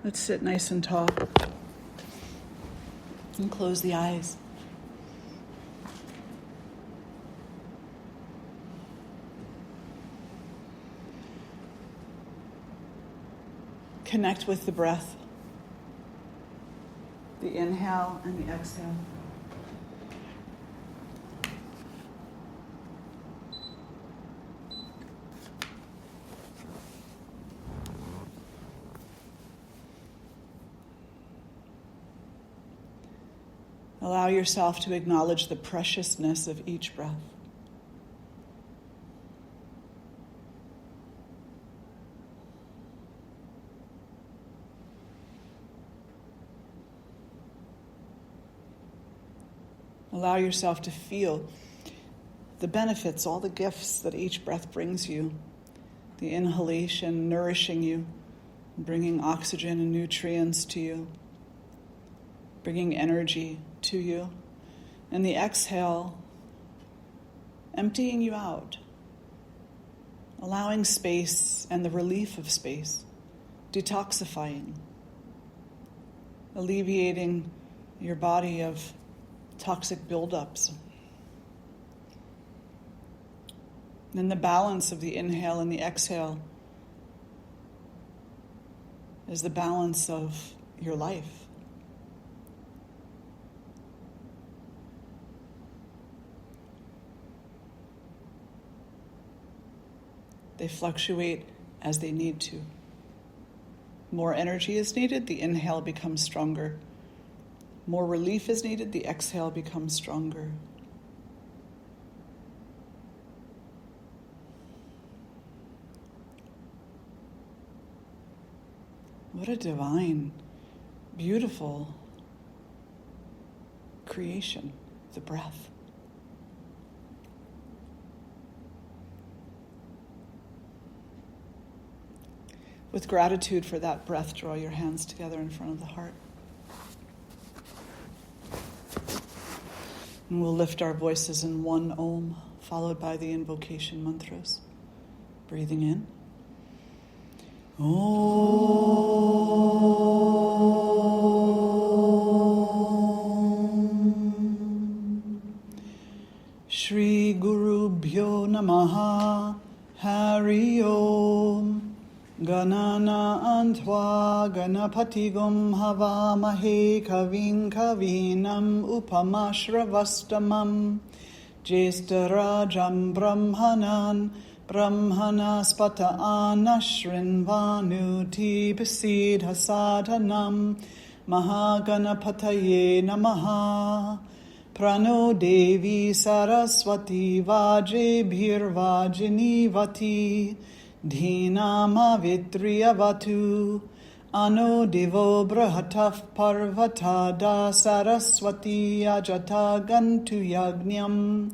Let's sit nice and tall and close the eyes. Connect with the breath, the inhale and the exhale. Allow yourself to acknowledge the preciousness of each breath. Allow yourself to feel the benefits, all the gifts that each breath brings you. The inhalation nourishing you, bringing oxygen and nutrients to you, bringing energy to you. And the exhale, emptying you out, allowing space and the relief of space, detoxifying, alleviating your body of toxic buildups. Then the balance of the inhale and the exhale is the balance of your life. They fluctuate as they need to. More energy is needed, the inhale becomes stronger. More relief is needed, the exhale becomes stronger. What a divine, beautiful creation, the breath. With gratitude for that breath, draw your hands together in front of the heart. And we'll lift our voices in one Om, followed by the invocation mantras. Breathing in. Om. Shri Guru Bhyo Namaha Hari Om. Ganana Antva Ganapatigum Havamahe Kavin Kavinam Upamashravastamam Jeshtarajam Brahmanan Brahmanaspata Anashrinvanuti Pasidha Sadhanam Mahaganapataye Namaha Prano Devi Saraswati Vajebhirvajini Vati Dhinama Vitriyavatu Ano Divo Brahataf Parvatada Saraswati Ajata Gantu Yagnyam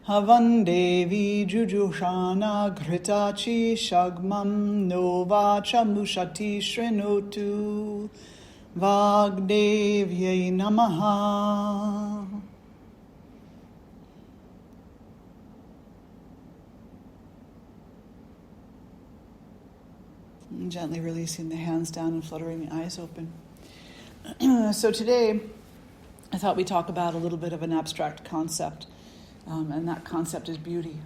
Havan Devi Jujushana Ghritachi Shagmam Novacha Mushati Shrinotu Vagdevye Namaha. And gently releasing the hands down and fluttering the eyes open. So today, I thought we'd talk about a little bit of an abstract concept, and that concept is beauty.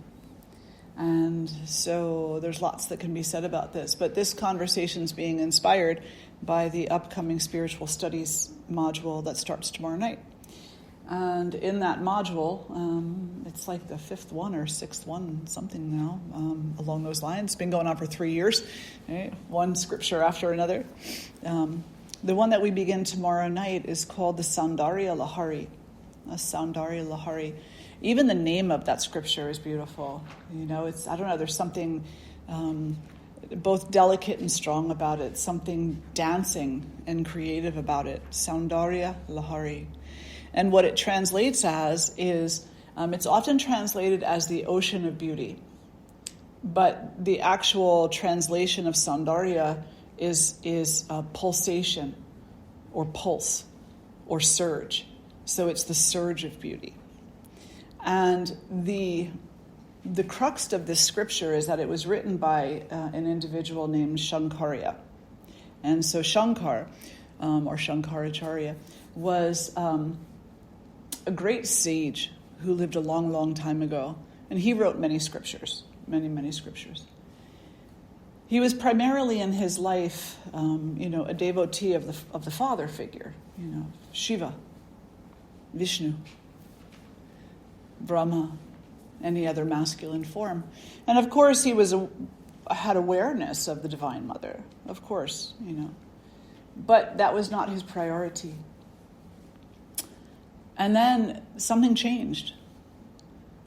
And so there's lots that can be said about this, but this conversation is being inspired by the upcoming spiritual studies module that starts tomorrow night. And in that module, it's like the fifth one or sixth one, something now, along those lines. It's been going on for 3 years, right? One scripture after another. The one that we begin tomorrow night is called the Saundarya Lahari. Saundarya Lahari. Even the name of that scripture is beautiful. You know, it's, I don't know, there's something both delicate and strong about it, something dancing and creative about it. Saundarya Lahari. And what it translates as is, it's often translated as the ocean of beauty. But the actual translation of Saundarya is a pulsation or pulse or surge. So it's the surge of beauty. And the crux of this scripture is that it was written by an individual named Shankarya. And so Shankar, or Shankaracharya, was a great sage who lived a long, long time ago. And he wrote many scriptures, many, many scriptures. He was primarily in his life, a devotee of the father figure, Shiva, Vishnu, Brahma, any other masculine form. And of course he had awareness of the Divine Mother, of course, But that was not his priority. And then something changed.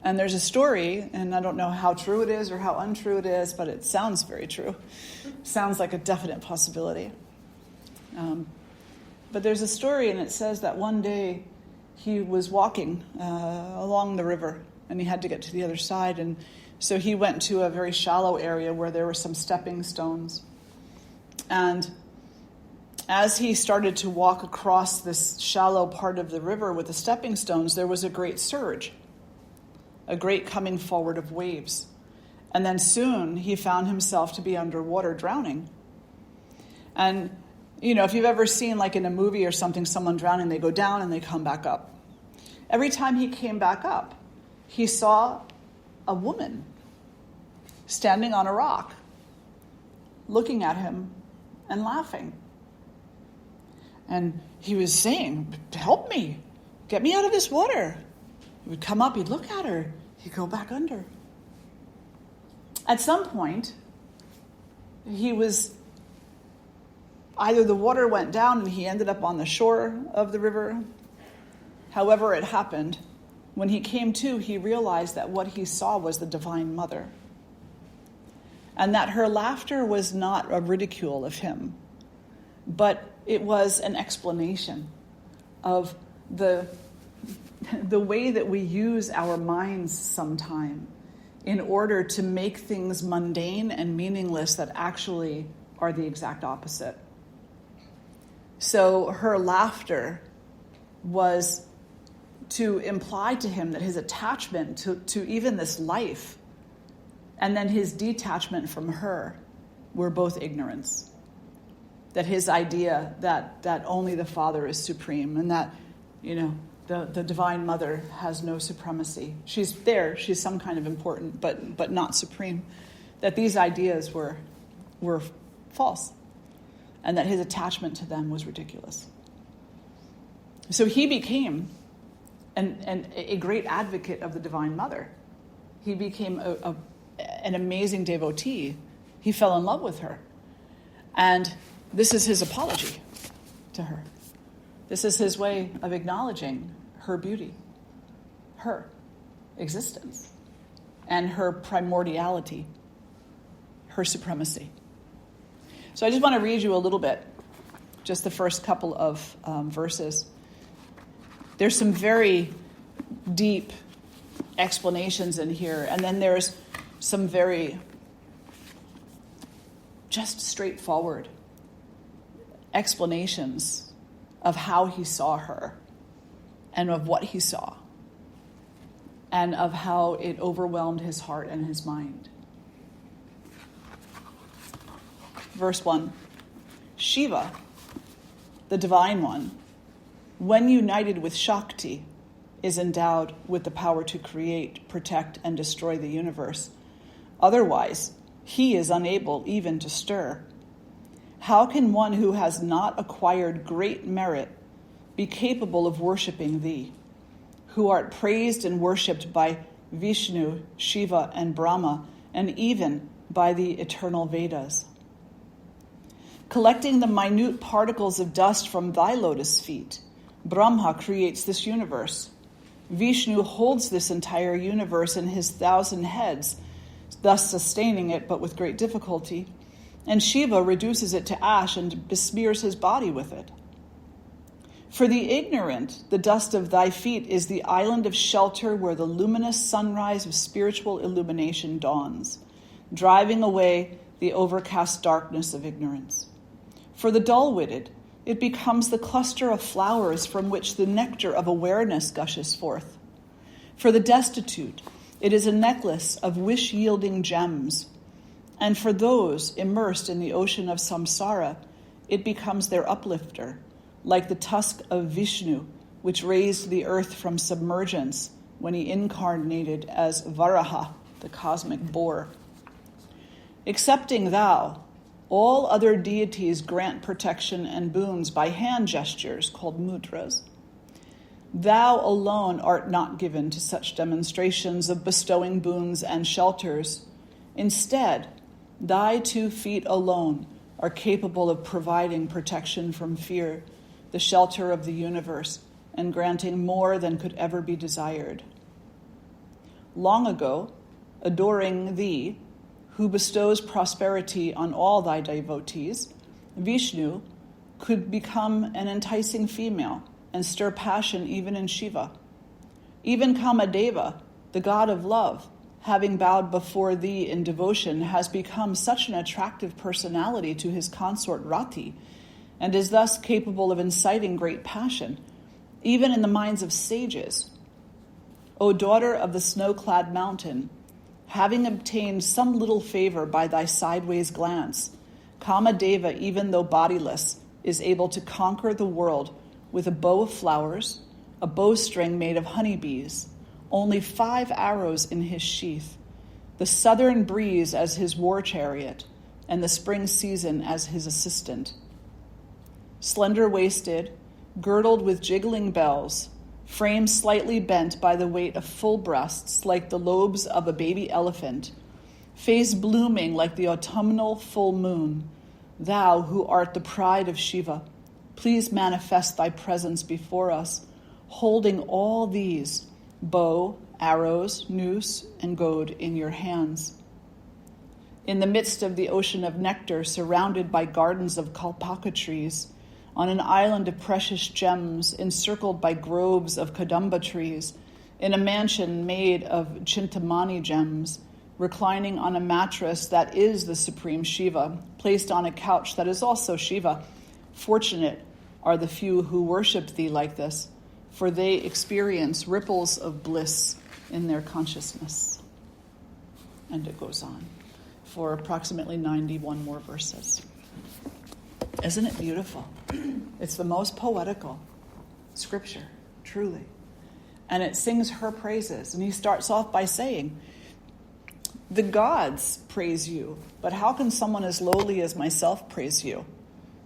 And there's a story, and I don't know how true it is or how untrue it is, but it sounds very true. Sounds like a definite possibility. But there's a story, and it says that one day he was walking along the river, and he had to get to the other side. And so he went to a very shallow area where there were some stepping stones. And as he started to walk across this shallow part of the river with the stepping stones, there was a great surge, a great coming forward of waves. And then soon he found himself to be underwater drowning. And, if you've ever seen, like in a movie or something, someone drowning, they go down and they come back up. Every time he came back up, he saw a woman standing on a rock, looking at him and laughing. And he was saying, "Help me, get me out of this water." He would come up, he'd look at her, he'd go back under. At some point, either the water went down and he ended up on the shore of the river. However it happened, when he came to, he realized that what he saw was the Divine Mother. And that her laughter was not a ridicule of him, but it was an explanation of the way that we use our minds sometime in order to make things mundane and meaningless that actually are the exact opposite. So her laughter was to imply to him that his attachment to even this life and then his detachment from her were both ignorance. That his idea that only the Father is supreme and that, the Divine Mother has no supremacy. She's there, she's some kind of important, but not supreme. That these ideas were false and that his attachment to them was ridiculous. So he became a great advocate of the Divine Mother. He became an amazing devotee. He fell in love with her. And this is his apology to her. This is his way of acknowledging her beauty, her existence, and her primordiality, her supremacy. So I just want to read you a little bit, just the first couple of verses. There's some very deep explanations in here, and then there's some very just straightforward explanations of how he saw her and of what he saw and of how it overwhelmed his heart and his mind. Verse 1, Shiva, the Divine One, when united with Shakti, is endowed with the power to create, protect, and destroy the universe. Otherwise, he is unable even to stir. How can one who has not acquired great merit be capable of worshipping thee, who art praised and worshipped by Vishnu, Shiva, and Brahma, and even by the eternal Vedas? Collecting the minute particles of dust from thy lotus feet, Brahma creates this universe. Vishnu holds this entire universe in his 1,000 heads, thus sustaining it, but with great difficulty. And Shiva reduces it to ash and besmears his body with it. For the ignorant, the dust of thy feet is the island of shelter where the luminous sunrise of spiritual illumination dawns, driving away the overcast darkness of ignorance. For the dull-witted, it becomes the cluster of flowers from which the nectar of awareness gushes forth. For the destitute, it is a necklace of wish-yielding gems. And for those immersed in the ocean of samsara, it becomes their uplifter, like the tusk of Vishnu, which raised the earth from submergence when he incarnated as Varaha, the cosmic boar. Excepting thou, all other deities grant protection and boons by hand gestures called mudras. Thou alone art not given to such demonstrations of bestowing boons and shelters. Instead, thy 2 feet alone are capable of providing protection from fear, the shelter of the universe, and granting more than could ever be desired. Long ago, adoring thee, who bestows prosperity on all thy devotees, Vishnu could become an enticing female and stir passion even in Shiva. Even Kamadeva, the god of love, having bowed before thee in devotion, has become such an attractive personality to his consort Rati, and is thus capable of inciting great passion, even in the minds of sages. O daughter of the snow-clad mountain, having obtained some little favor by thy sideways glance, Kamadeva, even though bodiless, is able to conquer the world with a bow of flowers, a bowstring made of honeybees, only 5 arrows in his sheath, the southern breeze as his war chariot, and the spring season as his assistant. Slender-waisted, girdled with jiggling bells, frame slightly bent by the weight of full breasts like the lobes of a baby elephant, face blooming like the autumnal full moon, thou who art the pride of Shiva, please manifest thy presence before us, holding all these, bow, arrows, noose, and goad in your hands. In the midst of the ocean of nectar, surrounded by gardens of kalpaka trees, on an island of precious gems, encircled by groves of kadamba trees, in a mansion made of chintamani gems, reclining on a mattress that is the supreme Shiva, placed on a couch that is also Shiva. Fortunate are the few who worship thee like this, for they experience ripples of bliss in their consciousness. And it goes on for approximately 91 more verses. Isn't it beautiful? It's the most poetical scripture, truly. And it sings her praises. And he starts off by saying, the gods praise you, but how can someone as lowly as myself praise you?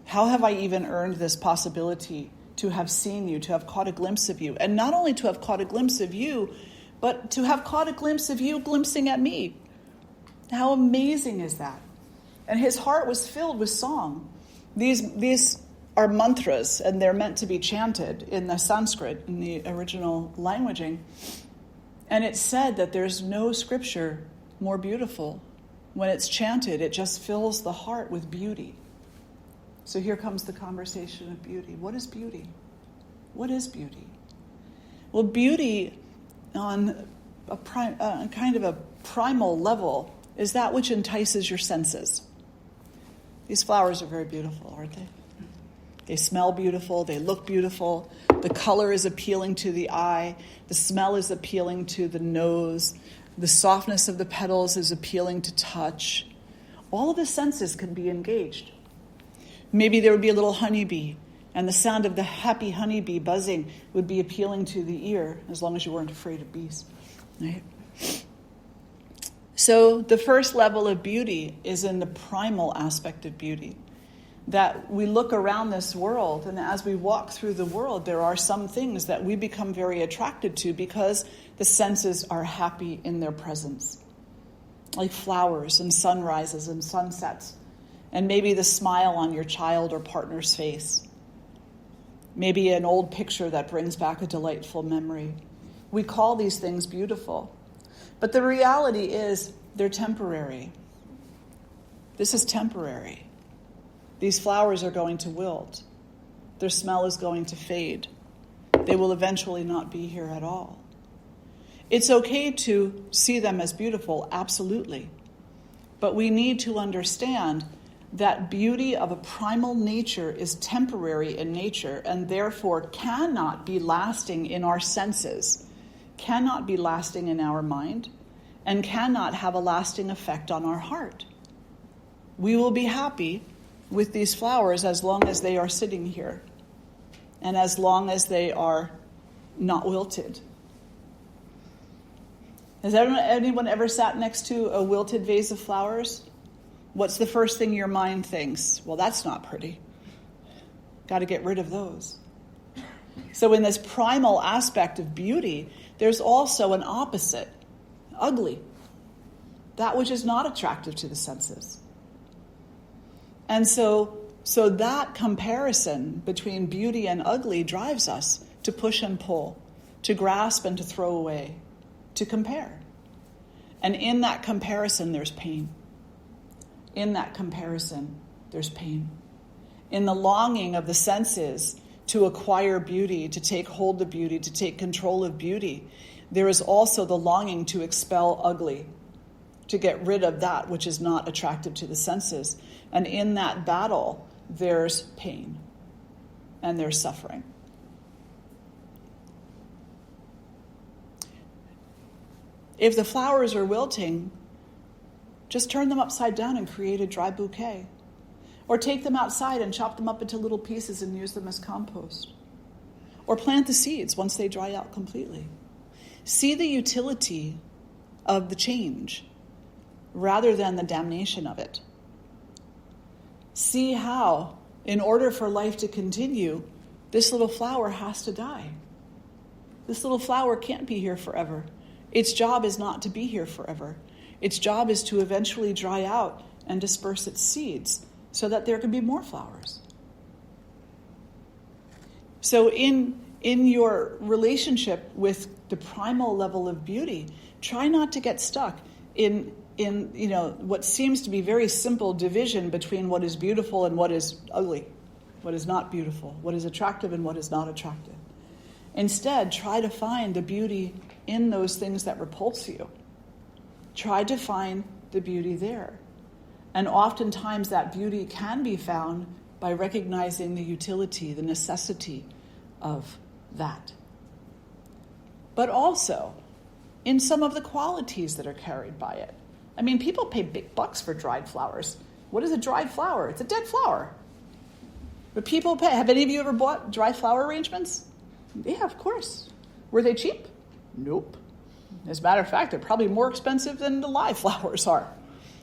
How have I even earned this possibility to have seen you, to have caught a glimpse of you? And not only to have caught a glimpse of you, but to have caught a glimpse of you glimpsing at me. How amazing is that? And his heart was filled with song. These are mantras, and they're meant to be chanted in the Sanskrit, in the original languaging. And it's said that there's no scripture more beautiful. When it's chanted, it just fills the heart with beauty. So here comes the conversation of beauty. What is beauty? What is beauty? Well, beauty on a kind of a primal level is that which entices your senses. These flowers are very beautiful, aren't they? They smell beautiful, they look beautiful, the color is appealing to the eye, the smell is appealing to the nose, the softness of the petals is appealing to touch. All of the senses can be engaged. Maybe there would be a little honeybee, and the sound of the happy honeybee buzzing would be appealing to the ear, as long as you weren't afraid of bees. Right? So the first level of beauty is in the primal aspect of beauty. That we look around this world, and as we walk through the world, there are some things that we become very attracted to because the senses are happy in their presence. Like flowers and sunrises and sunsets. And maybe the smile on your child or partner's face. Maybe an old picture that brings back a delightful memory. We call these things beautiful. But the reality is they're temporary. This is temporary. These flowers are going to wilt. Their smell is going to fade. They will eventually not be here at all. It's okay to see them as beautiful, absolutely. But we need to understand that beauty of a primal nature is temporary in nature and therefore cannot be lasting in our senses, cannot be lasting in our mind, and cannot have a lasting effect on our heart. We will be happy with these flowers as long as they are sitting here and as long as they are not wilted. Has anyone ever sat next to a wilted vase of flowers? What's the first thing your mind thinks? Well, that's not pretty. Got to get rid of those. So in this primal aspect of beauty, there's also an opposite, ugly, that which is not attractive to the senses. And so that comparison between beauty and ugly drives us to push and pull, to grasp and to throw away, to compare. And in that comparison, there's pain. In that comparison, there's pain. In the longing of the senses to acquire beauty, to take hold of beauty, to take control of beauty, there is also the longing to expel ugly, to get rid of that which is not attractive to the senses. And in that battle, there's pain and there's suffering. If the flowers are wilting, just turn them upside down and create a dry bouquet. Or take them outside and chop them up into little pieces and use them as compost. Or plant the seeds once they dry out completely. See the utility of the change rather than the damnation of it. See how, in order for life to continue, this little flower has to die. This little flower can't be here forever. Its job is not to be here forever. Its job is to eventually dry out and disperse its seeds so that there can be more flowers. So in your relationship with the primal level of beauty, try not to get stuck in what seems to be very simple division between what is beautiful and what is ugly, what is not beautiful, what is attractive and what is not attractive. Instead, try to find the beauty in those things that repulse you. Try to find the beauty there. And oftentimes that beauty can be found by recognizing the utility, the necessity of that. But also in some of the qualities that are carried by it. I mean, people pay big bucks for dried flowers. What is a dried flower? It's a dead flower. But people pay. Have any of you ever bought dry flower arrangements? Yeah, of course. Were they cheap? Nope. As a matter of fact, they're probably more expensive than the live flowers are.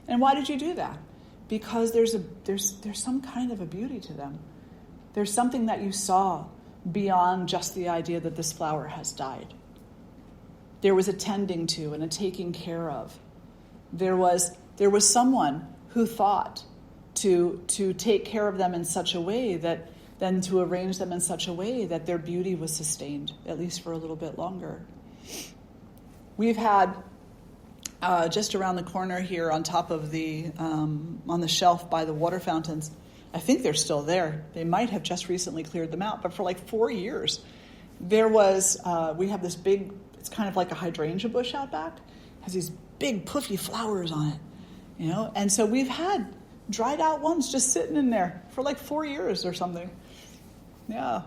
And why did you do that? Because there's some kind of a beauty to them. There's something that you saw beyond just the idea that this flower has died. There was a tending to and a taking care of. There was someone who thought to take care of them in such a way that then to arrange them in such a way that their beauty was sustained, at least for a little bit longer. We've had just around the corner here on top of on the shelf by the water fountains, I think they're still there. They might have just recently cleared them out, but for like 4 years, we have this big, it's kind of like a hydrangea bush out back, has these big puffy flowers on it, and so we've had dried out ones just sitting in there for like 4 years or something. Yeah.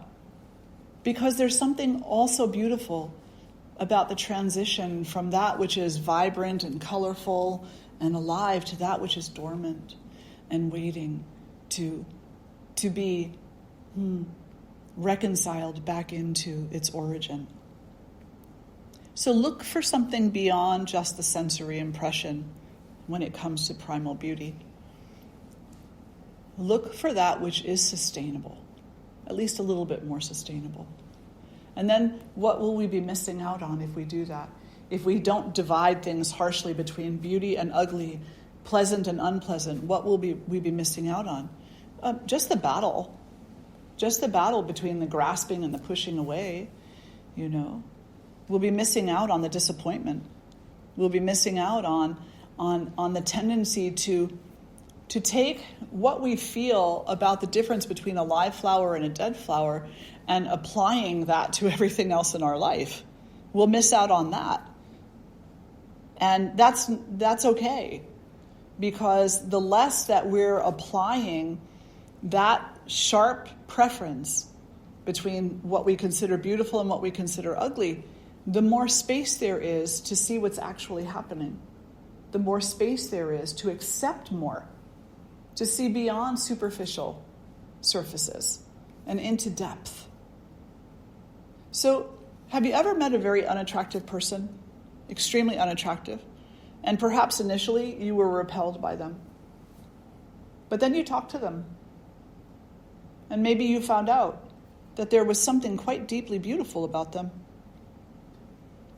Because there's something also beautiful about the transition from that which is vibrant and colorful and alive to that which is dormant and waiting to be reconciled back into its origin. So look for something beyond just the sensory impression when it comes to primal beauty. Look for that which is sustainable, at least a little bit more sustainable. And then what will we be missing out on if we do that? If we don't divide things harshly between beauty and ugly, pleasant and unpleasant, what will we be missing out on? Just the battle. Just the battle between the grasping and the pushing away, We'll be missing out on the disappointment. We'll be missing out on the tendency to take what we feel about the difference between a live flower and a dead flower and applying that to everything else in our life. We'll miss out on that. And that's okay, because the less that we're applying that sharp preference between what we consider beautiful and what we consider ugly, the more space there is to see what's actually happening. The more space there is to accept more to see beyond superficial surfaces and into depth. So, have you ever met a very unattractive person, extremely unattractive, and perhaps initially you were repelled by them? But then you talked to them, and maybe you found out that there was something quite deeply beautiful about them.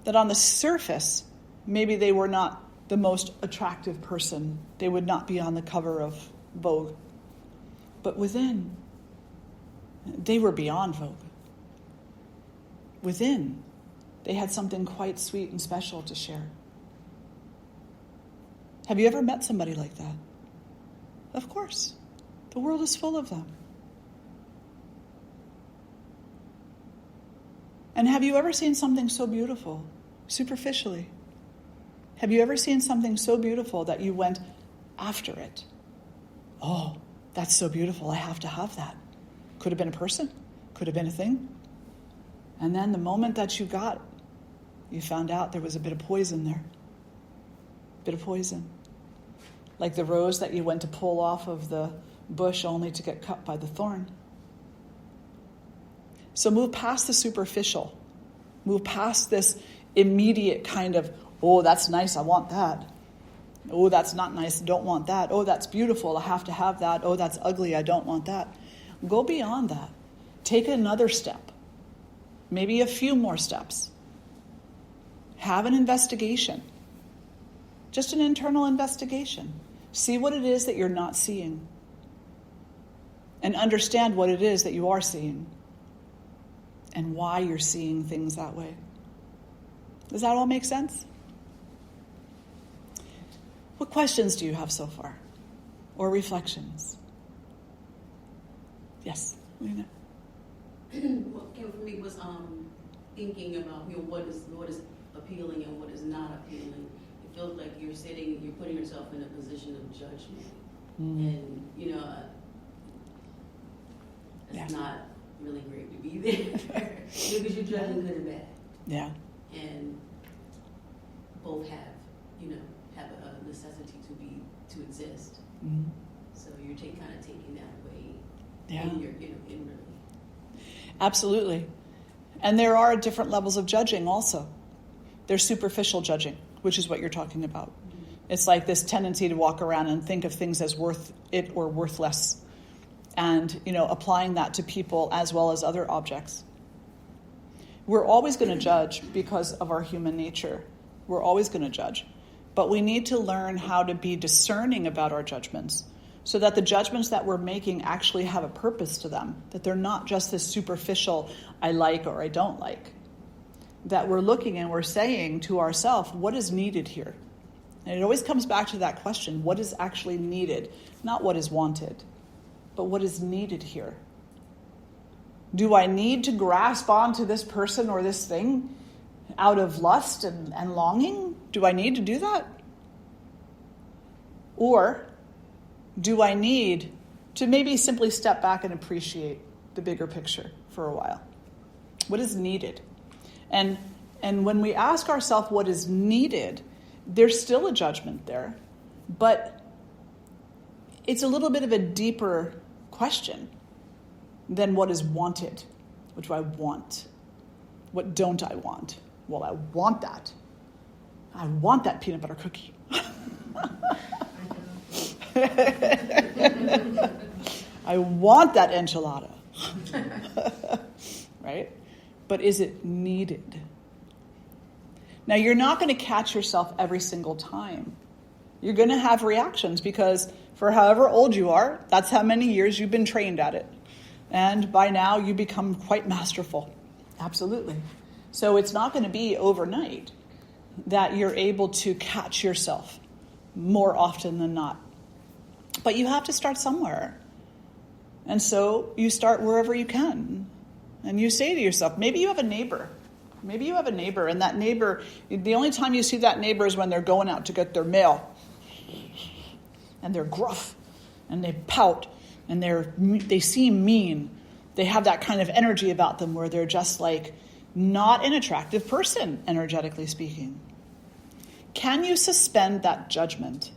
That on the surface, maybe they were not the most attractive person. They would not be on the cover of Vogue. But within, they were beyond Vogue. Within, they had something quite sweet and special to share. Have you ever met somebody like that? Of course. The world is full of them. And have you ever seen something so beautiful, superficially? Have you ever seen something so beautiful that you went after it? Oh, that's so beautiful, I have to have that. Could have been a person, could have been a thing. And then the moment that you got it, you found out there was a bit of poison there. A bit of poison. Like the rose that you went to pull off of the bush only to get cut by the thorn. So move past the superficial. Move past this immediate kind of, oh, that's nice, I want that. Oh, that's not nice, I don't want that. Oh, that's beautiful, I have to have that. Oh, that's ugly, I don't want that. Go beyond that. Take another step. Maybe a few more steps. Have an investigation. Just an internal investigation. See what it is that you're not seeing. And understand what it is that you are seeing. And why you're seeing things that way. Does that all make sense? What questions do you have so far? Or reflections? Yes, Lena? What came for me was thinking about what is appealing and what is not appealing. It feels like you're putting yourself in a position of judgment. And, it's not really great to be there. Because you're judging good and bad. Yeah. And both have a necessity to exist. Mm-hmm. So you're taking that away. Yeah. Inwardly. Absolutely. And there are different levels of judging also. There's superficial judging, which is what you're talking about. Mm-hmm. It's like this tendency to walk around and think of things as worth it or worthless. And, applying that to people as well as other objects. We're always going to judge because of our human nature. We're always going to judge. But we need to learn how to be discerning about our judgments so that the judgments that we're making actually have a purpose to them, that they're not just this superficial, I like or I don't like. That we're looking and we're saying to ourselves, what is needed here? And it always comes back to that question, what is actually needed? Not what is wanted, but what is needed here. Do I need to grasp onto this person or this thing out of lust and longing? Do I need to do that? Or do I need to maybe simply step back and appreciate the bigger picture for a while? What is needed? And when we ask ourselves what is needed, there's still a judgment there, but it's a little bit of a deeper question than what is wanted. What do I want? What don't I want? Well, I want that. I want that peanut butter cookie. I want that enchilada. Right? But is it needed? Now, you're not going to catch yourself every single time. You're going to have reactions because for however old you are, that's how many years you've been trained at it. And by now, you become quite masterful. Absolutely. So it's not going to be overnight that you're able to catch yourself more often than not. But you have to start somewhere. And so you start wherever you can. And you say to yourself, maybe you have a neighbor. Maybe you have a neighbor, and that neighbor, the only time you see that neighbor is when they're going out to get their mail. And they're gruff, and they pout, and they seem mean. They have that kind of energy about them where they're just like not an attractive person, energetically speaking. Can you suspend that judgment?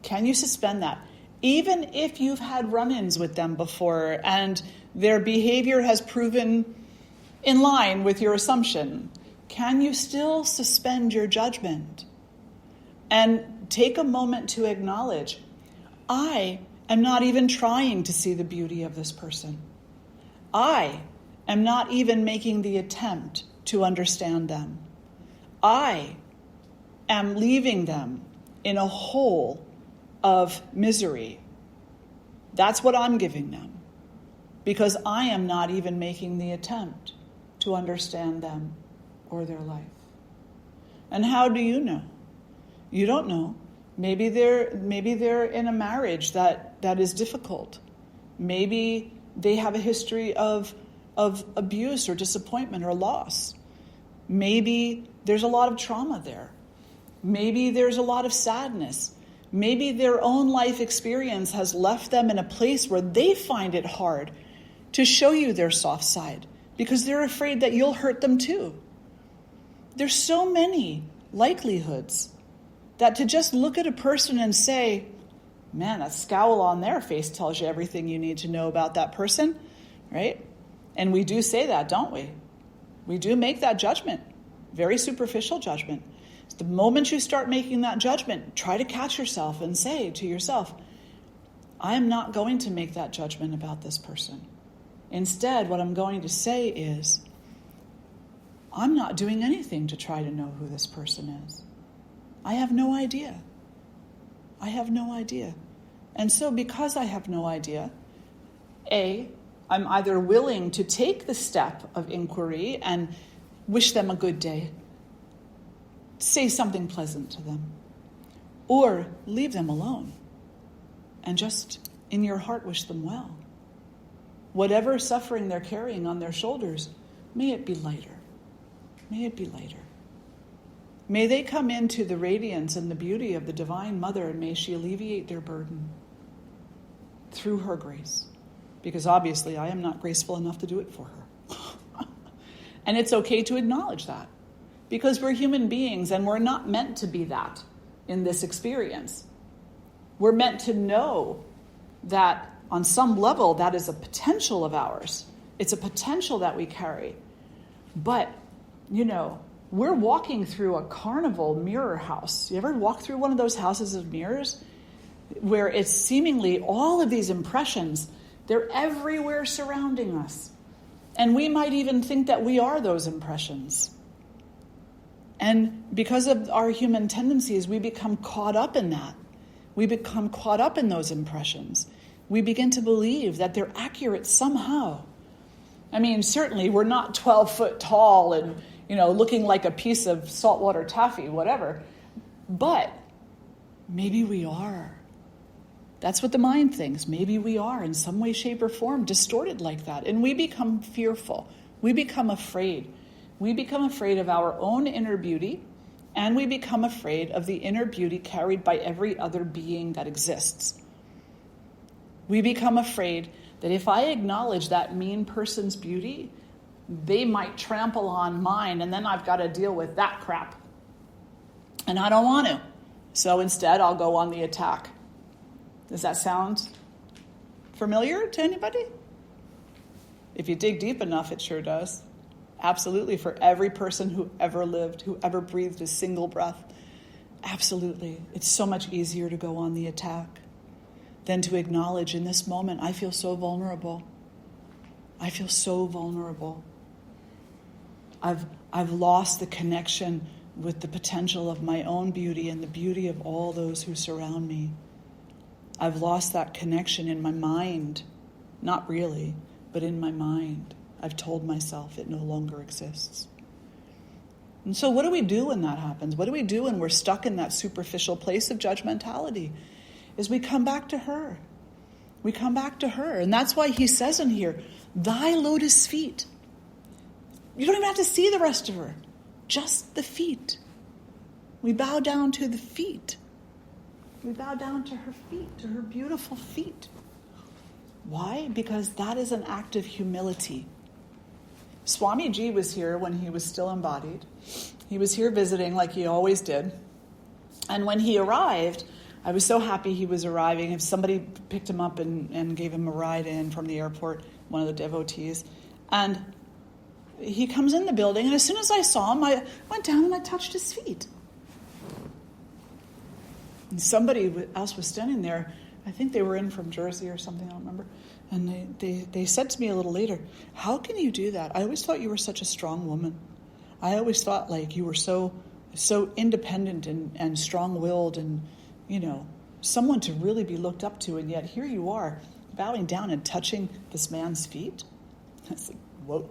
Can you suspend that Even if you've had run-ins with them before and their behavior has proven in line with your assumption, can you still suspend your judgment and take a moment to acknowledge, I am not even trying to see the beauty of this person. I am not even making the attempt to understand them. I am leaving them in a hole of misery. That's what I'm giving them, because I am not even making the attempt to understand them or their life. And how do you know? You don't know. Maybe they're in a marriage that is difficult. Maybe they have a history of abuse or disappointment or loss. Maybe there's a lot of trauma there. Maybe there's a lot of sadness. Maybe their own life experience has left them in a place where they find it hard to show you their soft side because they're afraid that you'll hurt them too. There's so many likelihoods that to just look at a person and say, man, that scowl on their face tells you everything you need to know about that person, right? And we do say that, don't we? We do make that judgment, very superficial judgment. The moment you start making that judgment, try to catch yourself and say to yourself, I am not going to make that judgment about this person. Instead, what I'm going to say is, I'm not doing anything to try to know who this person is. I have no idea. I have no idea. And so because I have no idea, I'm either willing to take the step of inquiry and wish them a good day, say something pleasant to them, or leave them alone and just in your heart wish them well. Whatever suffering they're carrying on their shoulders, may it be lighter. May it be lighter. May they come into the radiance and the beauty of the Divine Mother, and may she alleviate their burden through her grace. Because obviously I am not graceful enough to do it for her. And it's okay to acknowledge that. Because we're human beings and we're not meant to be that in this experience. We're meant to know that on some level that is a potential of ours. It's a potential that we carry. But, we're walking through a carnival mirror house. You ever walk through one of those houses of mirrors where it's seemingly all of these impressions, they're everywhere surrounding us. And we might even think that we are those impressions. And because of our human tendencies, we become caught up in that. We become caught up in those impressions. We begin to believe that they're accurate somehow. I mean, certainly we're not 12 foot tall and, looking like a piece of saltwater taffy, whatever. But maybe we are. That's what the mind thinks. Maybe we are in some way, shape, or form distorted like that. And we become fearful. We become afraid. We become afraid of our own inner beauty, and we become afraid of the inner beauty carried by every other being that exists. We become afraid that if I acknowledge that mean person's beauty, they might trample on mine, and then I've got to deal with that crap. And I don't want to. So instead, I'll go on the attack. Does that sound familiar to anybody? If you dig deep enough, it sure does. Absolutely, for every person who ever lived, who ever breathed a single breath. Absolutely. It's so much easier to go on the attack than to acknowledge in this moment, I feel so vulnerable. I feel so vulnerable. I've lost the connection with the potential of my own beauty and the beauty of all those who surround me. I've lost that connection in my mind. Not really, but in my mind. I've told myself it no longer exists. And so what do we do when that happens? What do we do when we're stuck in that superficial place of judgmentality? Is we come back to her. We come back to her. And that's why he says in here, thy lotus feet. You don't even have to see the rest of her. Just the feet. We bow down to the feet. We bow down to her feet, to her beautiful feet. Why? Because that is an act of humility. Swamiji was here when he was still embodied. He was here visiting like he always did. And when he arrived, I was so happy he was arriving. If somebody picked him up and gave him a ride in from the airport, one of the devotees, and he comes in the building, and as soon as I saw him, I went down and I touched his feet. And somebody else was standing there. I think they were in from Jersey or something, I don't remember. And they said to me a little later, how can you do that? I always thought you were such a strong woman. I always thought like you were so independent and strong-willed and, someone to really be looked up to. And yet here you are, bowing down and touching this man's feet. I said, whoa.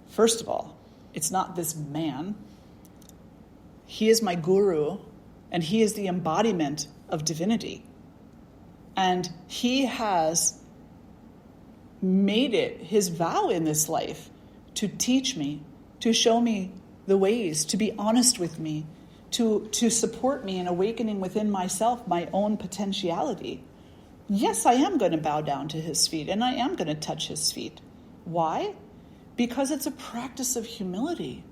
First of all, it's not this man. He is my guru, and he is the embodiment of divinity. And he has made it his vow in this life to teach me, to show me the ways, to be honest with me, to support me in awakening within myself my own potentiality. Yes, I am going to bow down to his feet, and I am going to touch his feet. Why? Because it's a practice of humility.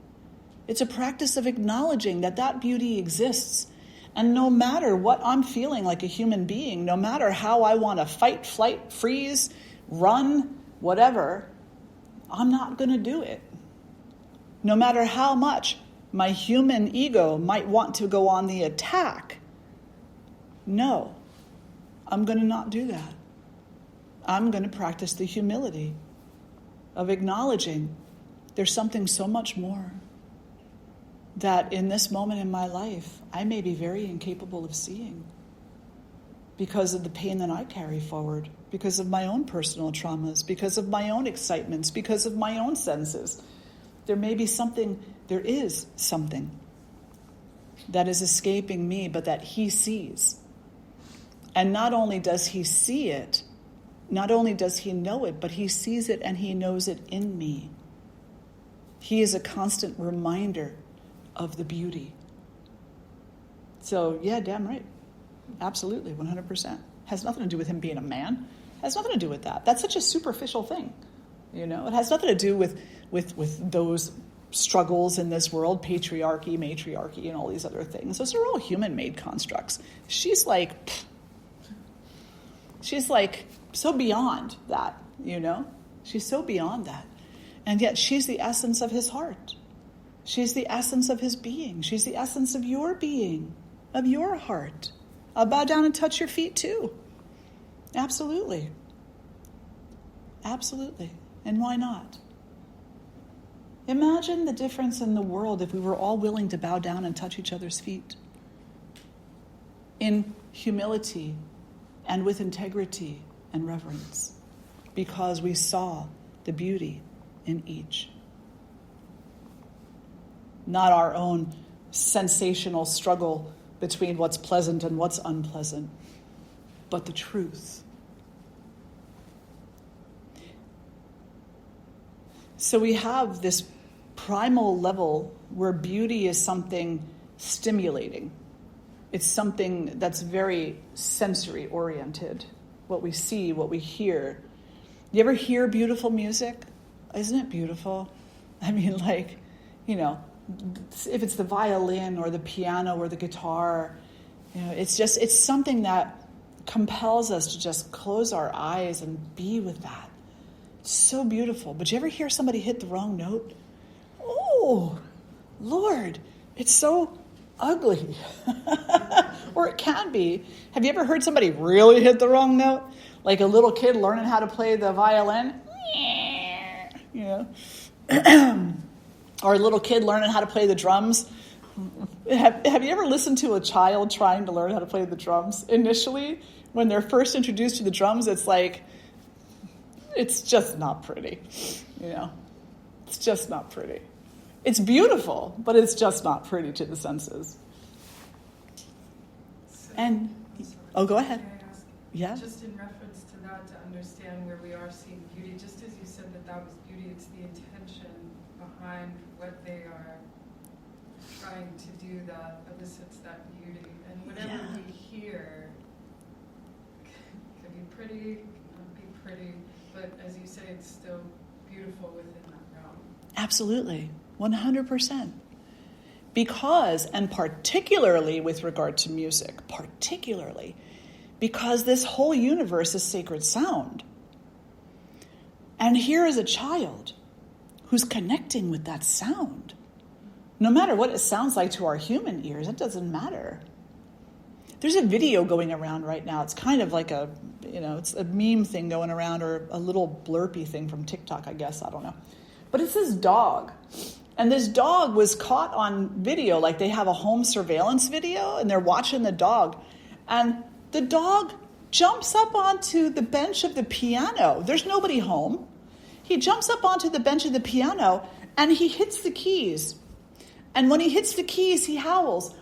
It's a practice of acknowledging that beauty exists. And no matter what I'm feeling like a human being, no matter how I want to fight, flight, freeze, run, whatever, I'm not going to do it. No matter how much my human ego might want to go on the attack, no, I'm going to not do that. I'm going to practice the humility of acknowledging there's something so much more that in this moment in my life, I may be very incapable of seeing because of the pain that I carry forward, because of my own personal traumas, because of my own excitements, because of my own senses. There is something that is escaping me, but that he sees. And not only does he see it, not only does he know it, but he sees it and he knows it in me. He is a constant reminder of the beauty. So, yeah, damn right. Absolutely, 100%. Has nothing to do with him being a man. Has nothing to do with that. That's such a superficial thing. It has nothing to do with those struggles in this world, patriarchy, matriarchy, and all these other things. Those are all human-made constructs. She's like so beyond that, She's so beyond that. And yet she's the essence of his heart. She's the essence of his being. She's the essence of your being, of your heart. I'll bow down and touch your feet too. Absolutely. Absolutely. And why not? Imagine the difference in the world if we were all willing to bow down and touch each other's feet. In humility and with integrity and reverence. Because we saw the beauty in each. Not our own sensational struggle between what's pleasant and what's unpleasant, but the truth. So we have this primal level where beauty is something stimulating. It's something that's very sensory oriented. What we see, what we hear. You ever hear beautiful music? Isn't it beautiful? I mean, if it's the violin or the piano or the guitar, it's something that compels us to just close our eyes and be with that. It's so beautiful. But you ever hear somebody hit the wrong note? Oh, Lord, it's so ugly. Or it can be. Have you ever heard somebody really hit the wrong note? Like a little kid learning how to play the violin? Or a little kid learning how to play the drums. Have you ever listened to a child trying to learn how to play the drums? Initially, when they're first introduced to the drums, it's just not pretty. It's just not pretty. It's beautiful, but it's just not pretty to the senses. Go ahead. Can I ask, Yeah. just in reference to that, to understand where we are seeing beauty, just as you said that was beauty, it's the intention behind what they are trying to do that elicits that beauty. And whatever we hear can be pretty, not be pretty, but as you say, it's still beautiful within that realm. Absolutely. 100%. Because, and particularly with regard to music, particularly, because this whole universe is sacred sound. And here is a child who's connecting with that sound. No matter what it sounds like to our human ears, it doesn't matter. There's a video going around right now. It's kind of like it's a meme thing going around, or a little blurpy thing from TikTok, I guess. I don't know. But it's this dog. And this dog was caught on video, like they have a home surveillance video, and they're watching the dog. And the dog jumps up onto the bench of the piano. There's nobody home. He jumps up onto the bench of the piano, and he hits the keys. And when he hits the keys, he howls.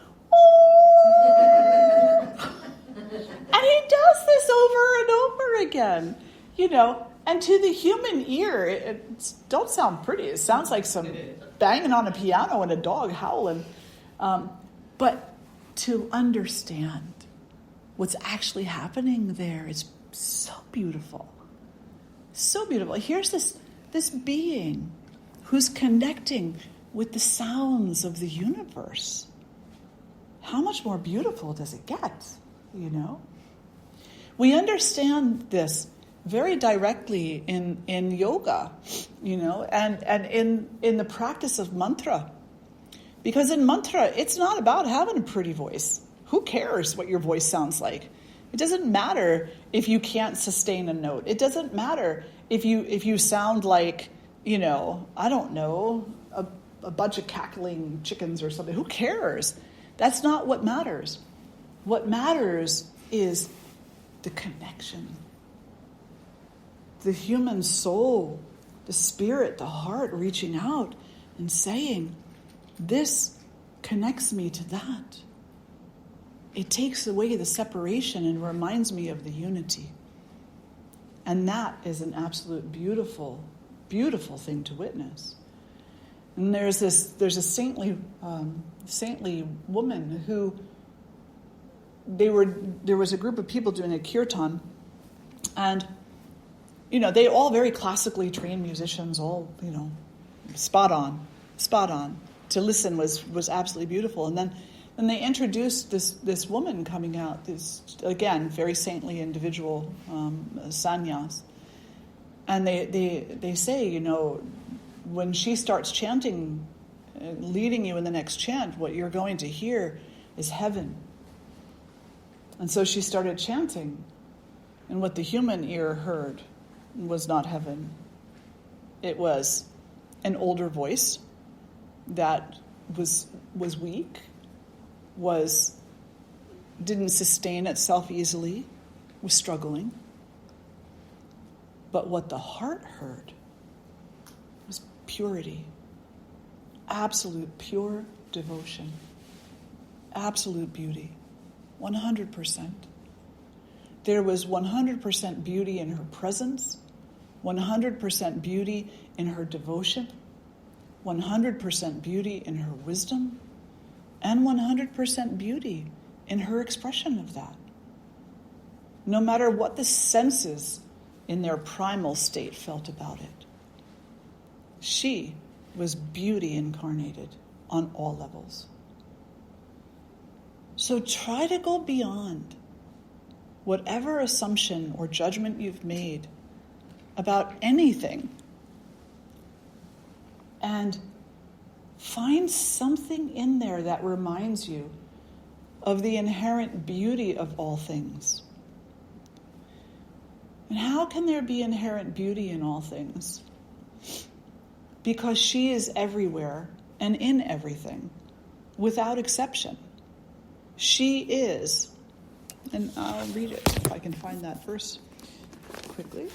And he does this over and over again, And to the human ear, it don't sound pretty. It sounds like some banging on a piano and a dog howling. But to understand what's actually happening there is so beautiful. So beautiful. Here's this being who's connecting with the sounds of the universe. How much more beautiful does it get, We understand this very directly in yoga, and in the practice of mantra. Because in mantra, it's not about having a pretty voice. Who cares what your voice sounds like? It doesn't matter if you can't sustain a note. It doesn't matter if you sound like, I don't know, a bunch of cackling chickens or something. Who cares? That's not what matters. What matters is the connection. The human soul, the spirit, the heart reaching out and saying, this connects me to that. It takes away the separation and reminds me of the unity. And that is an absolute beautiful, beautiful thing to witness. And there's a saintly woman who there was a group of people doing a kirtan, and they all very classically trained musicians, all spot on. To listen was absolutely beautiful. And then they introduced this woman coming out, this again very saintly individual, sannyas, and they say when she starts chanting, leading you in the next chant, what you're going to hear is heaven. And so she started chanting, and what the human ear heard was not heaven. It was an older voice that was weak, didn't sustain itself easily, was struggling. But what the heart heard was purity, absolute pure devotion, absolute beauty, 100%. There was 100% beauty in her presence, 100% beauty in her devotion, 100% beauty in her wisdom, and 100% beauty in her expression of that. No matter what the senses in their primal state felt about it, she was beauty incarnated on all levels. So try to go beyond whatever assumption or judgment you've made about anything, and find something in there that reminds you of the inherent beauty of all things. And how can there be inherent beauty in all things? Because she is everywhere and in everything, without exception. She is, and I'll read it if I can find that verse quickly.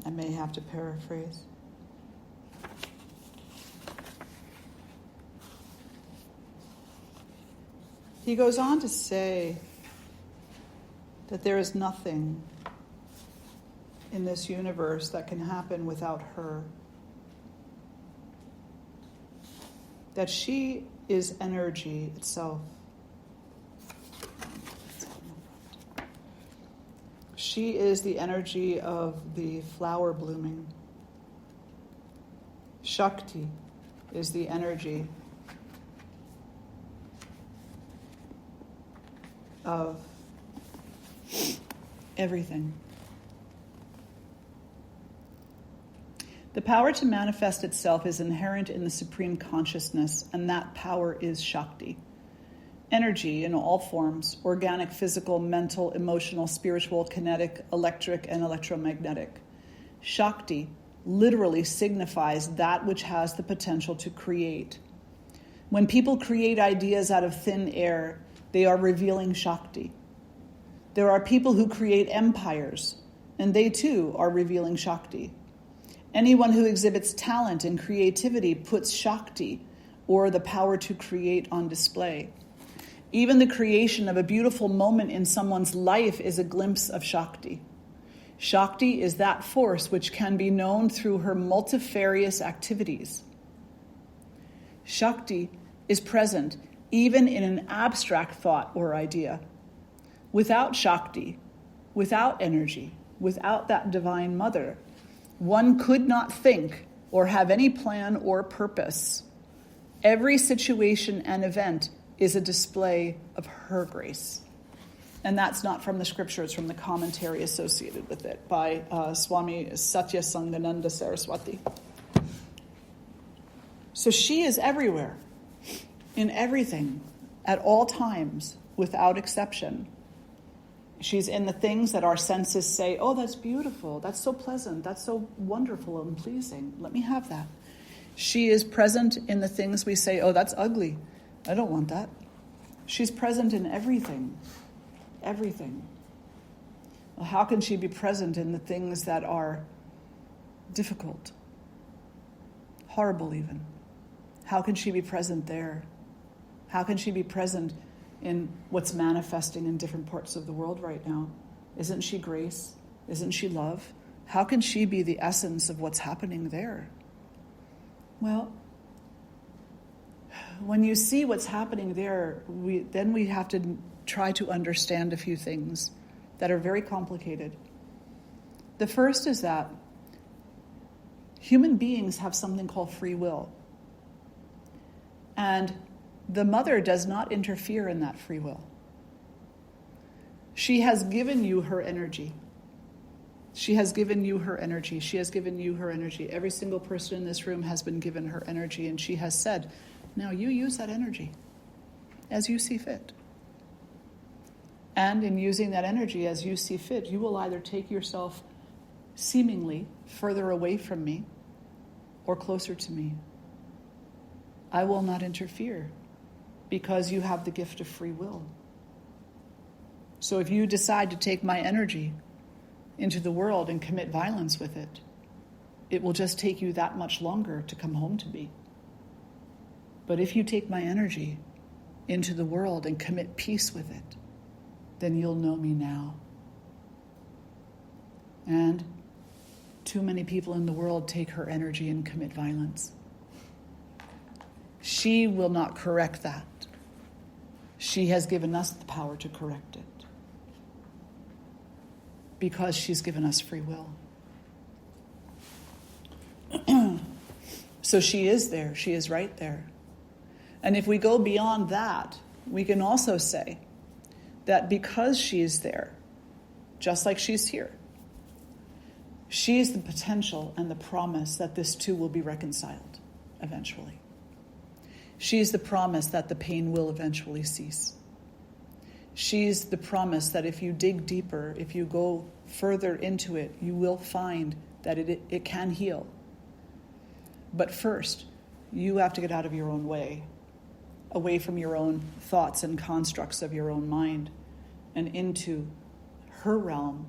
I may have to paraphrase. He goes on to say that there is nothing in this universe that can happen without her. that she is energy itself. She is the energy of the flower blooming. Shakti is the energy of everything. The power to manifest itself is inherent in the supreme consciousness, and that power is Shakti. Energy in all forms: organic, physical, mental, emotional, spiritual, kinetic, electric, and electromagnetic. Shakti literally signifies that which has the potential to create. When people create ideas out of thin air, they are revealing Shakti. There are people who create empires, and they too are revealing Shakti. Anyone who exhibits talent and creativity puts Shakti, or the power to create, on display. Even the creation of a beautiful moment in someone's life is a glimpse of Shakti. Shakti is that force which can be known through her multifarious activities. Shakti is present even in an abstract thought or idea. Without Shakti, without energy, without that divine mother, one could not think or have any plan or purpose. Every situation and event is a display of her grace. And that's not from the scripture, it's from the commentary associated with it by Swami Satsang Saraswati. So she is everywhere, in everything, at all times, without exception. She's in the things that our senses say, oh, that's beautiful, that's so pleasant, that's so wonderful and pleasing. Let me have that. She is present in the things we say, oh, that's ugly. I don't want that. She's present in everything. Everything. Well, how can she be present in the things that are difficult? Horrible even. How can she be present there? How can she be present in what's manifesting in different parts of the world right now? Isn't she grace? Isn't she love? How can she be the essence of what's happening there? Well, when you see what's happening there, we have to try to understand a few things that are very complicated. The first is that human beings have something called free will. And the mother does not interfere in that free will. She has given you her energy. She has given you her energy. She has given you her energy. Every single person in this room has been given her energy, and she has said, now you use that energy as you see fit. And in using that energy as you see fit, you will either take yourself seemingly further away from me or closer to me. I will not interfere because you have the gift of free will. So if you decide to take my energy into the world and commit violence with it, it will just take you that much longer to come home to me. But if you take my energy into the world and commit peace with it, then you'll know me now. And too many people in the world take her energy and commit violence. She will not correct that. She has given us the power to correct it, because she's given us free will. So she is there. She is right there. And if we go beyond that, we can also say that because she is there, just like she's here, she is the potential and the promise that this too will be reconciled eventually. She is the promise that the pain will eventually cease. She's the promise that if you dig deeper, if you go further into it, you will find that it can heal. But first, you have to get out of your own way, away from your own thoughts and constructs of your own mind, and into her realm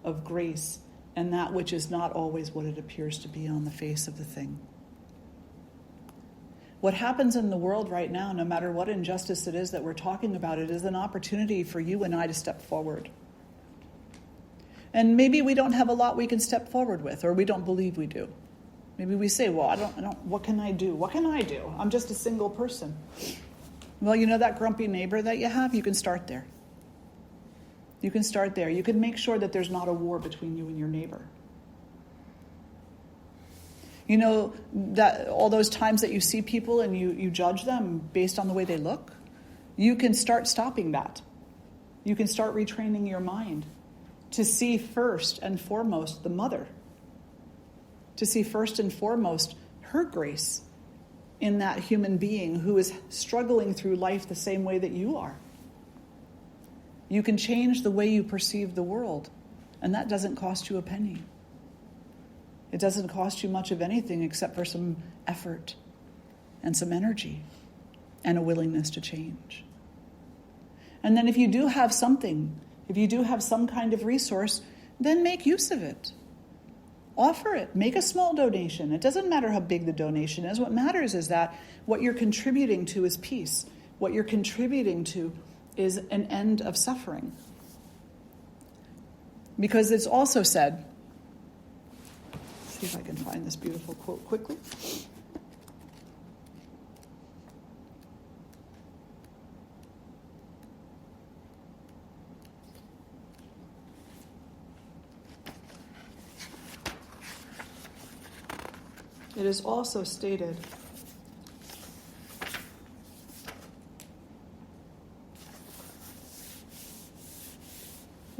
of grace and that which is not always what it appears to be on the face of the thing. What happens in the world right now, no matter what injustice it is that we're talking about, it is an opportunity for you and I to step forward. And maybe we don't have a lot we can step forward with, or we don't believe we do. Maybe we say, well, I don't, what can I do? What can I do? I'm just a single person. Well, you know that grumpy neighbor that you have? You can start there. You can start there. You can make sure that there's not a war between you and your neighbor. You know, that all those times that you see people and you judge them based on the way they look, you can start stopping that. You can start retraining your mind to see first and foremost the mother, to see first and foremost her grace in that human being who is struggling through life the same way that you are. You can change the way you perceive the world, and that doesn't cost you a penny. It doesn't cost you much of anything except for some effort and some energy and a willingness to change. And then if you do have something, if you do have some kind of resource, then make use of it. Offer it. Make a small donation. It doesn't matter how big the donation is. What matters is that what you're contributing to is peace. What you're contributing to is an end of suffering. Because it's also said, see if I can find this beautiful quote quickly. It is also stated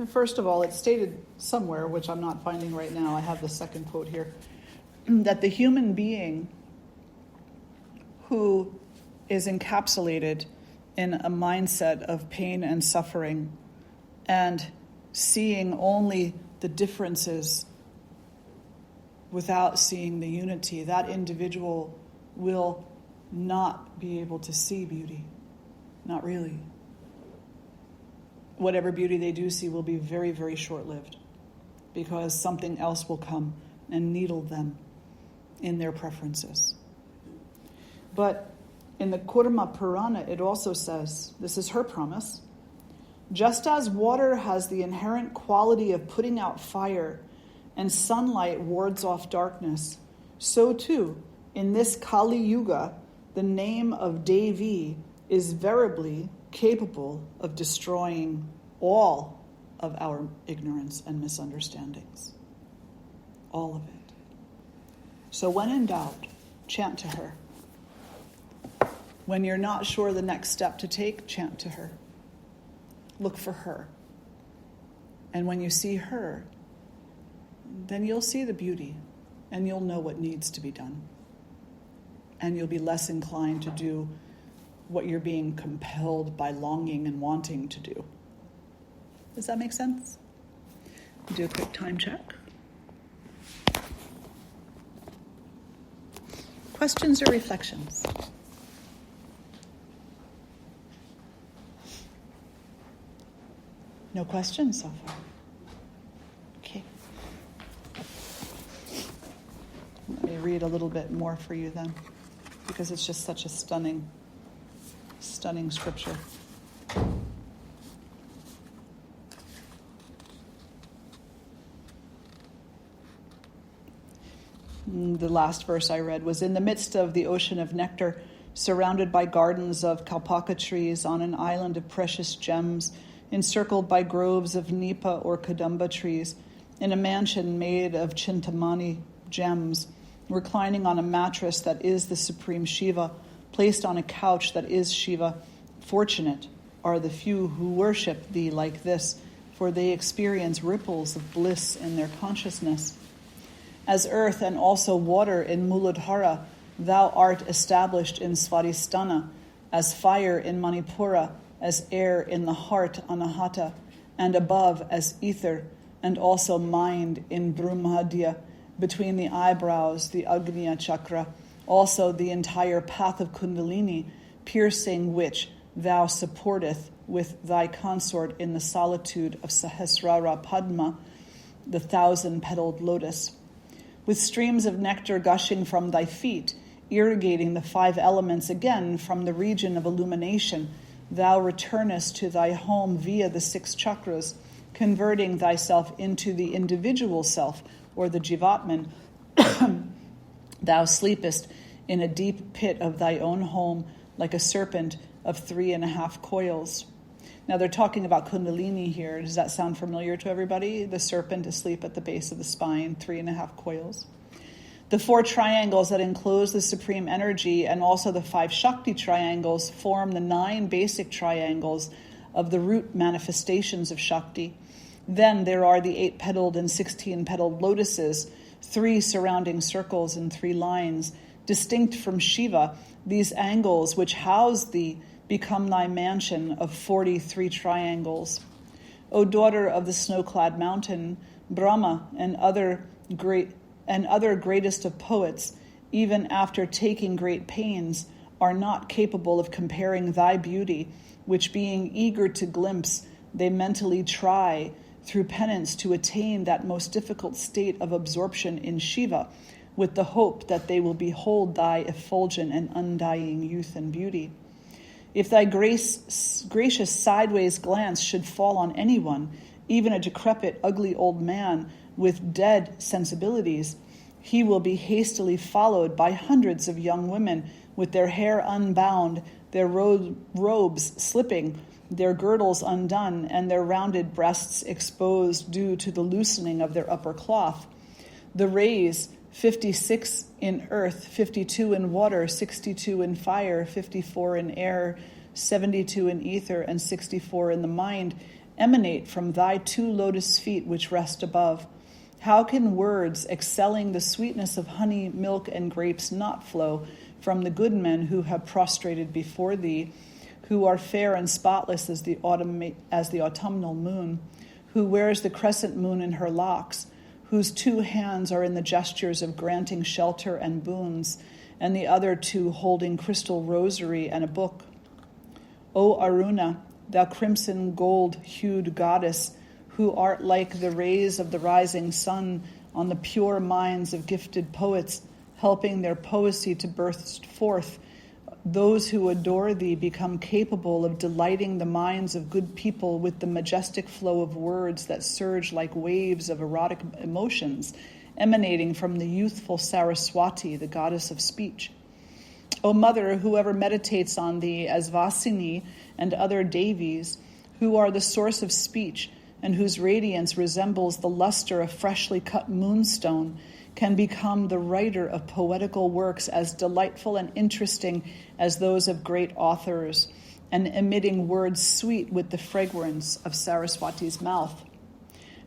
first of all, it's stated somewhere, which I'm not finding right now, I have the second quote here, that the human being who is encapsulated in a mindset of pain and suffering and seeing only the differences without seeing the unity, that individual will not be able to see beauty. Not really. Whatever beauty they do see will be very, very short-lived, because something else will come and needle them in their preferences. But in the Kurma Purana, it also says, this is her promise, just as water has the inherent quality of putting out fire and sunlight wards off darkness, so too, in this Kali Yuga, the name of Devi is verily capable of destroying all of our ignorance and misunderstandings. All of it. So when in doubt, chant to her. When you're not sure the next step to take, chant to her. Look for her. And when you see her, then you'll see the beauty and you'll know what needs to be done. And you'll be less inclined to do what you're being compelled by longing and wanting to do. Does that make sense? Do a quick time check. Questions or reflections? No questions so far? Okay. Let me read a little bit more for you then, because it's just such a stunning scripture. The last verse I read was, in the midst of the ocean of nectar, surrounded by gardens of kalpaka trees on an island of precious gems, encircled by groves of nipa or kadamba trees, in a mansion made of chintamani gems, reclining on a mattress that is the supreme Shiva, placed on a couch that is Shiva. Fortunate are the few who worship thee like this, for they experience ripples of bliss in their consciousness. As earth and also water in Muladhara, thou art established in Svadhisthana, as fire in Manipura, as air in the heart Anahata, and above as ether, and also mind in Brahmadya, between the eyebrows, the Agnya chakra, also the entire path of Kundalini, piercing which thou supporteth with thy consort in the solitude of Sahasrara Padma, the 1,000-petaled lotus. With streams of nectar gushing from thy feet, irrigating the 5 elements again from the region of illumination, thou returnest to thy home via the 6 chakras, converting thyself into the individual self, or the Jivatman, Thou sleepest in a deep pit of thy own home, like a serpent of 3.5 coils. Now they're talking about Kundalini here. Does that sound familiar to everybody? The serpent asleep at the base of the spine, 3.5 coils. The 4 triangles that enclose the supreme energy and also the 5 Shakti triangles form the 9 basic triangles of the root manifestations of Shakti. Then there are the 8-petaled and 16-petaled lotuses, 3 surrounding circles and 3 lines. Distinct from Shiva, these angles which house thee become thy mansion of 43 triangles. O daughter of the snow-clad mountain, Brahma and other greatest of poets, even after taking great pains, are not capable of comparing thy beauty, which being eager to glimpse, they mentally try through penance to attain that most difficult state of absorption in Shiva, with the hope that they will behold thy effulgent and undying youth and beauty. If thy gracious sideways glance should fall on anyone, even a decrepit, ugly old man with dead sensibilities, he will be hastily followed by hundreds of young women with their hair unbound, their robes slipping, their girdles undone, and their rounded breasts exposed due to the loosening of their upper cloth. The rays, 56 in earth, 52 in water, 62 in fire, 54 in air, 72 in ether, and 64 in the mind, emanate from thy 2 lotus feet which rest above. How can words excelling the sweetness of honey, milk, and grapes not flow from the good men who have prostrated before thee, who are fair and spotless as the autumnal moon, who wears the crescent moon in her locks, whose 2 hands are in the gestures of granting shelter and boons, and the other 2 holding crystal rosary and a book. O Aruna, thou crimson gold-hued goddess, who art like the rays of the rising sun on the pure minds of gifted poets, helping their poesy to burst forth, those who adore thee become capable of delighting the minds of good people with the majestic flow of words that surge like waves of erotic emotions, emanating from the youthful Saraswati, the goddess of speech. O Mother, whoever meditates on thee as Vasini and other Devis, who are the source of speech and whose radiance resembles the luster of freshly cut moonstone, can become the writer of poetical works as delightful and interesting as those of great authors, and emitting words sweet with the fragrance of Saraswati's mouth.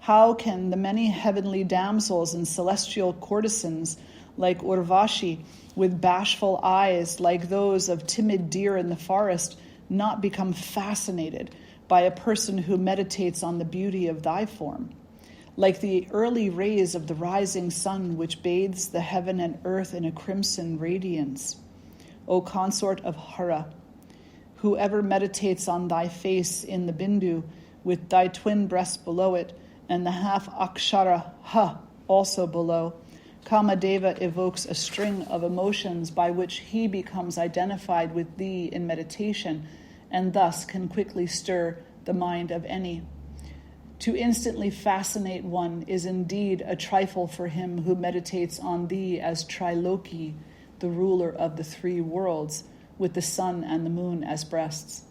How can the many heavenly damsels and celestial courtesans, like Urvashi, with bashful eyes like those of timid deer in the forest, not become fascinated by a person who meditates on the beauty of thy form? Like the early rays of the rising sun, which bathes the heaven and earth in a crimson radiance. O consort of Hara, whoever meditates on thy face in the Bindu, with thy twin breasts below it, and the half Akshara Ha also below, Kamadeva evokes a string of emotions by which he becomes identified with thee in meditation, and thus can quickly stir the mind of any. To instantly fascinate one is indeed a trifle for him who meditates on thee as Triloki, the ruler of the 3 worlds, with the sun and the moon as breasts.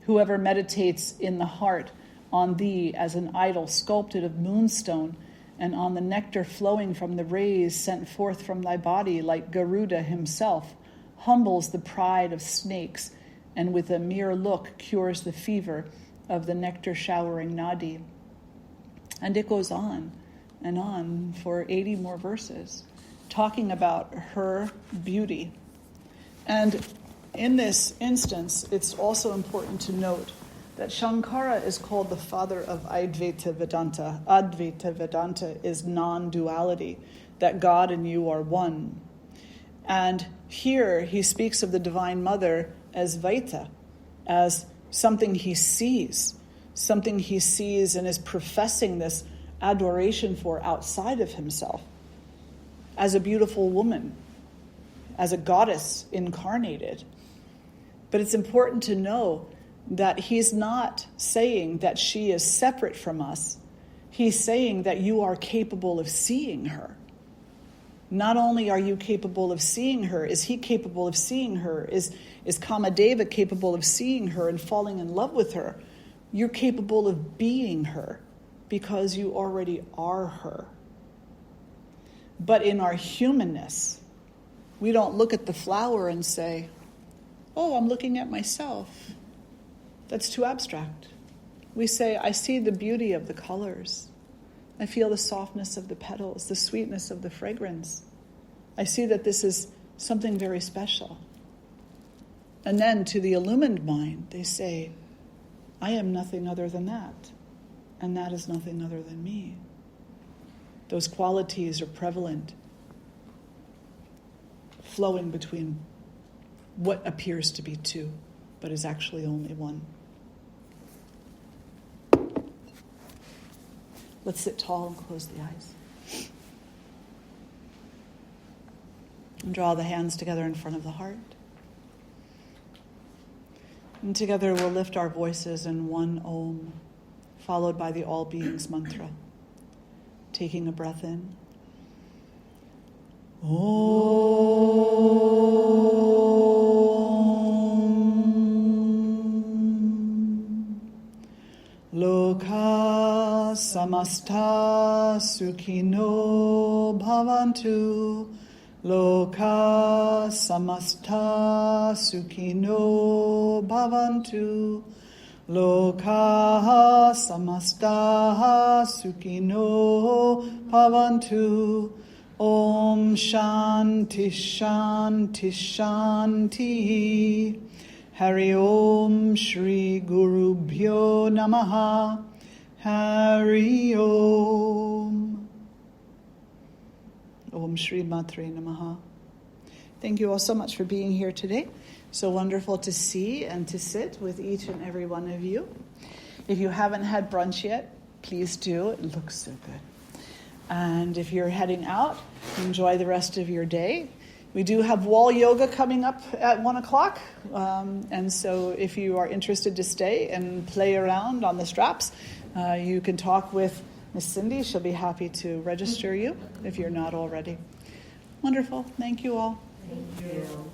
Whoever meditates in the heart on thee as an idol sculpted of moonstone, and on the nectar flowing from the rays sent forth from thy body like Garuda himself, humbles the pride of snakes, and with a mere look cures the fever of the nectar-showering Nadi. And it goes on and on for 80 more verses, talking about her beauty. And in this instance, it's also important to note that Shankara is called the father of Advaita Vedanta. Advaita Vedanta is non-duality, that God and you are one. And here he speaks of the Divine Mother as Vaita, as something he sees and is professing this adoration for outside of himself, as a beautiful woman, as a goddess incarnated. But it's important to know that he's not saying that she is separate from us. He's saying that you are capable of seeing her. Not only are you capable of seeing her, is he capable of seeing her? Is Kamadeva capable of seeing her and falling in love with her? You're capable of being her because you already are her. But in our humanness, we don't look at the flower and say, oh, I'm looking at myself. That's too abstract. We say, I see the beauty of the colors. I feel the softness of the petals, the sweetness of the fragrance. I see that this is something very special. And then to the illumined mind, they say, I am nothing other than that. And that is nothing other than me. Those qualities are prevalent, flowing between what appears to be two, but is actually only one. Let's sit tall and close the eyes. And draw the hands together in front of the heart. And together we'll lift our voices in one Om, followed by the All Beings mantra. Taking a breath in. Om. Loka samasta sukhino bhavantu. Loka samasta sukhino bhavantu. Loka samasta sukhino bhavantu. Om shanti shanti shanti. Hari Om Shri Guru Bhyo Namaha. Hari Om. Om Shri Matre Namaha. Thank you all so much for being here today. So wonderful to see and to sit with each and every one of you. If you haven't had brunch yet, please do. It looks so good. And if you're heading out, enjoy the rest of your day. We do have wall yoga coming up at 1 o'clock. And so if you are interested to stay and play around on the straps, you can talk with Miss Cindy. She'll be happy to register you if you're not already. Wonderful. Thank you all. Thank you.